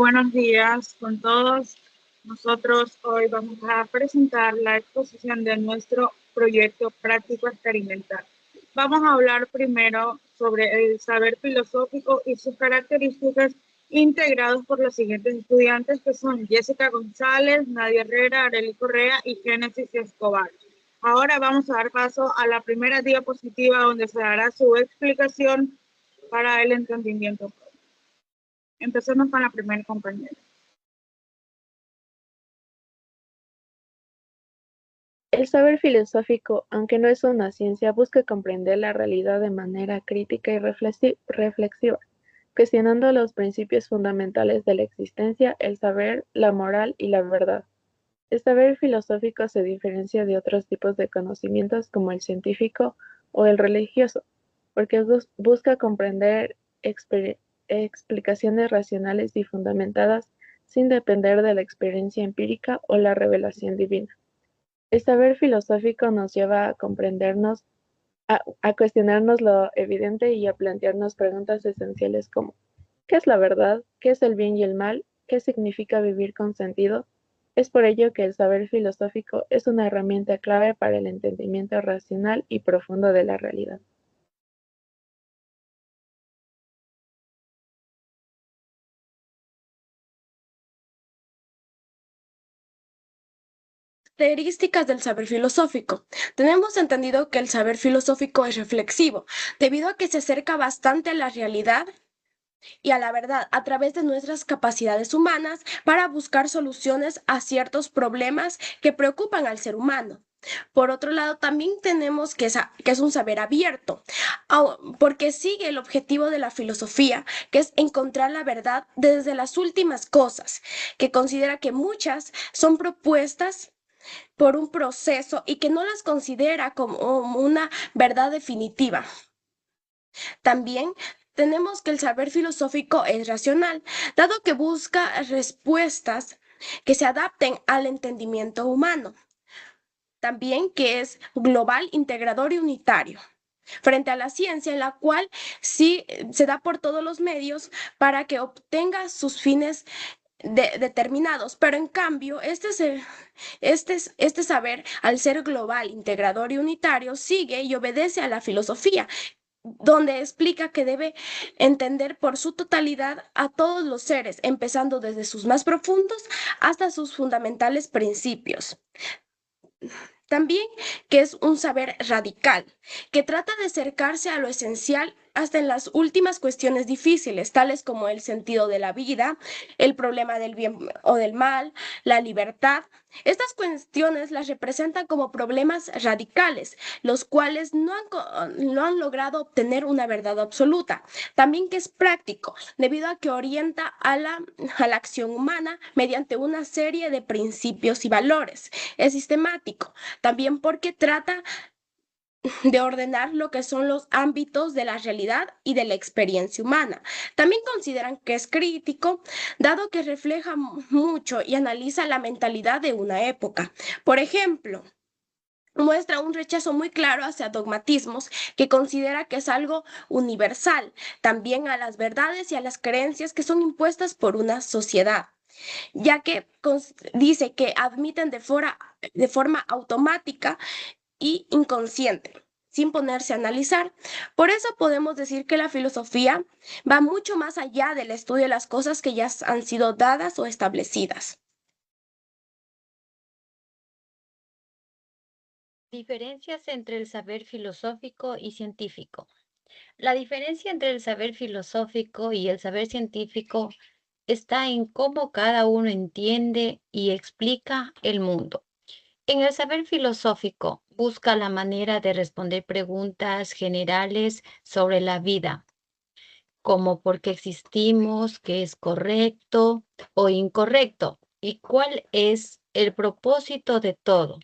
Buenos días con todos. Nosotros hoy vamos a presentar la exposición de nuestro proyecto práctico experimental. Vamos a hablar primero sobre el saber filosófico y sus características integrados por los siguientes estudiantes que son Jessica González, Nadia Herrera, Arely Correa y Génesis Escobar. Ahora vamos a dar paso a la primera diapositiva donde se dará su explicación para el entendimiento. Empecemos con la primera compañera. El saber filosófico, aunque no es una ciencia, busca comprender la realidad de manera crítica y reflexiva, cuestionando los principios fundamentales de la existencia, el saber, la moral y la verdad. El saber filosófico se diferencia de otros tipos de conocimientos como el científico o el religioso, porque busca comprender explicaciones racionales y fundamentadas sin depender de la experiencia empírica o la revelación divina. El saber filosófico nos lleva a comprendernos, a cuestionarnos lo evidente y a plantearnos preguntas esenciales como ¿qué es la verdad? ¿Qué es el bien y el mal? ¿Qué significa vivir con sentido? Es por ello que el saber filosófico es una herramienta clave para el entendimiento racional y profundo de la realidad. Características del saber filosófico. Tenemos entendido que el saber filosófico es reflexivo, debido a que se acerca bastante a la realidad y a la verdad a través de nuestras capacidades humanas para buscar soluciones a ciertos problemas que preocupan al ser humano. Por otro lado, también tenemos que es un saber abierto, porque sigue el objetivo de la filosofía, que es encontrar la verdad desde las últimas cosas, que considera que muchas son propuestas por un proceso y que no las considera como una verdad definitiva. También tenemos que el saber filosófico es racional, dado que busca respuestas que se adapten al entendimiento humano. También que es global, integrador y unitario, frente a la ciencia en la cual sí se da por todos los medios para que obtenga sus fines determinados, pero en cambio este saber, al ser global, integrador y unitario, sigue y obedece a la filosofía, donde explica que debe entender por su totalidad a todos los seres, empezando desde sus más profundos hasta sus fundamentales principios. También que es un saber radical, que trata de acercarse a lo esencial hasta en las últimas cuestiones difíciles, tales como el sentido de la vida, el problema del bien o del mal, la libertad. Estas cuestiones las representan como problemas radicales, los cuales no han logrado obtener una verdad absoluta. También que es práctico, debido a que orienta a la acción humana mediante una serie de principios y valores. Es sistemático, también porque trata de ordenar lo que son los ámbitos de la realidad y de la experiencia humana. También consideran que es crítico, dado que refleja mucho y analiza la mentalidad de una época. Por ejemplo, muestra un rechazo muy claro hacia dogmatismos que considera que es algo universal, también a las verdades y a las creencias que son impuestas por una sociedad, ya que dice que admiten de forma automática y inconsciente, sin ponerse a analizar. Por eso podemos decir que la filosofía va mucho más allá del estudio de las cosas que ya han sido dadas o establecidas. Diferencias entre el saber filosófico y científico. La diferencia entre el saber filosófico y el saber científico está en cómo cada uno entiende y explica el mundo. En el saber filosófico busca la manera de responder preguntas generales sobre la vida, como por qué existimos, qué es correcto o incorrecto y cuál es el propósito de todo,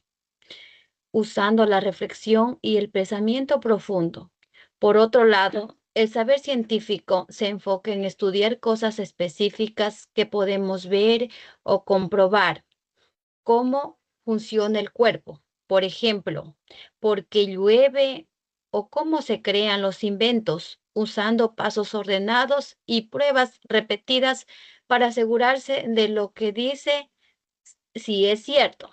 usando la reflexión y el pensamiento profundo. Por otro lado, el saber científico se enfoca en estudiar cosas específicas que podemos ver o comprobar, cómo funciona el cuerpo, por ejemplo, por qué llueve o cómo se crean los inventos, usando pasos ordenados y pruebas repetidas para asegurarse de lo que dice si es cierto.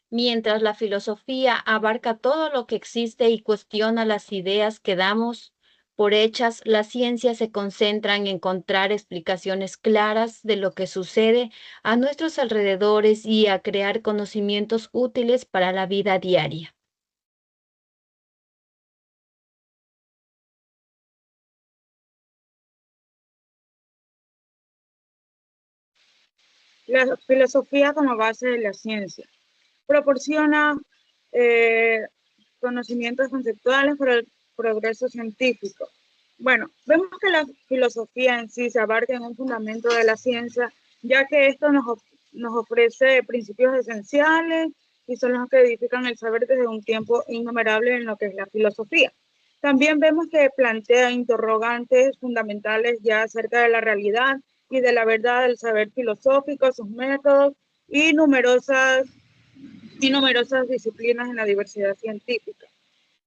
Mientras la filosofía abarca todo lo que existe y cuestiona las ideas que damos por hechas, la ciencia se concentra en encontrar explicaciones claras de lo que sucede a nuestros alrededores y a crear conocimientos útiles para la vida diaria. La filosofía como base de la ciencia proporciona eh, conocimientos conceptuales para el progreso científico. Bueno, vemos que la filosofía en sí se abarca en un fundamento de la ciencia, ya que esto nos ofrece principios esenciales y son los que edifican el saber desde un tiempo innumerable en lo que es la filosofía. También vemos que plantea interrogantes fundamentales ya acerca de la realidad y de la verdad del saber filosófico, sus métodos y numerosas disciplinas en la diversidad científica.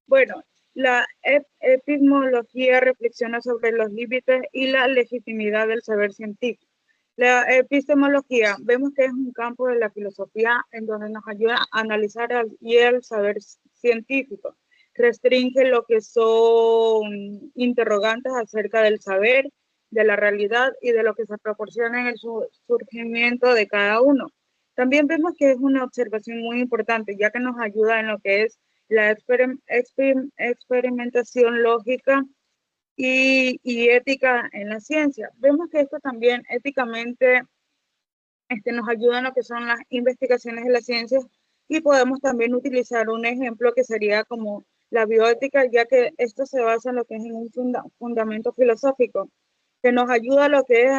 Bueno, la epistemología reflexiona sobre los límites y la legitimidad del saber científico. La epistemología vemos que es un campo de la filosofía en donde nos ayuda a analizar el saber científico. Restringe lo que son interrogantes acerca del saber, de la realidad y de lo que se proporciona en el surgimiento de cada uno. También vemos que es una observación muy importante, ya que nos ayuda en lo que es la experimentación lógica y ética en la ciencia. Vemos que esto también éticamente nos ayuda en lo que son las investigaciones de la ciencia y podemos también utilizar un ejemplo que sería como la bioética, ya que esto se basa en lo que es en un fundamento filosófico, que nos ayuda a lo que es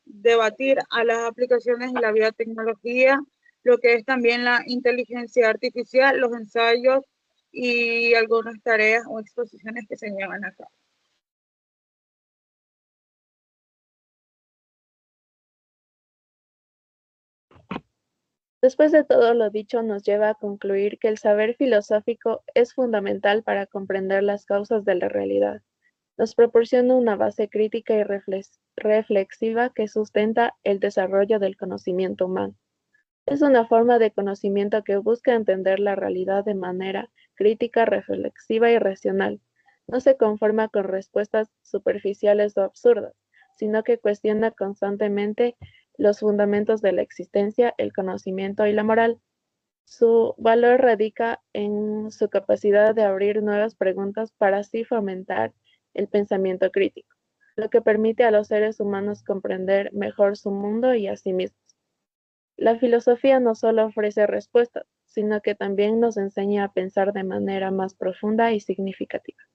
debatir a las aplicaciones de la biotecnología, lo que es también la inteligencia artificial, los ensayos y algunas tareas o exposiciones que se llevan a cabo. Después de todo lo dicho, nos lleva a concluir que el saber filosófico es fundamental para comprender las causas de la realidad. Nos proporciona una base crítica y reflexiva que sustenta el desarrollo del conocimiento humano. Es una forma de conocimiento que busca entender la realidad de manera crítica, reflexiva y racional. No se conforma con respuestas superficiales o absurdas, sino que cuestiona constantemente los fundamentos de la existencia, el conocimiento y la moral. Su valor radica en su capacidad de abrir nuevas preguntas para así fomentar el pensamiento crítico, lo que permite a los seres humanos comprender mejor su mundo y a sí mismos. La filosofía no solo ofrece respuestas, sino que también nos enseña a pensar de manera más profunda y significativa.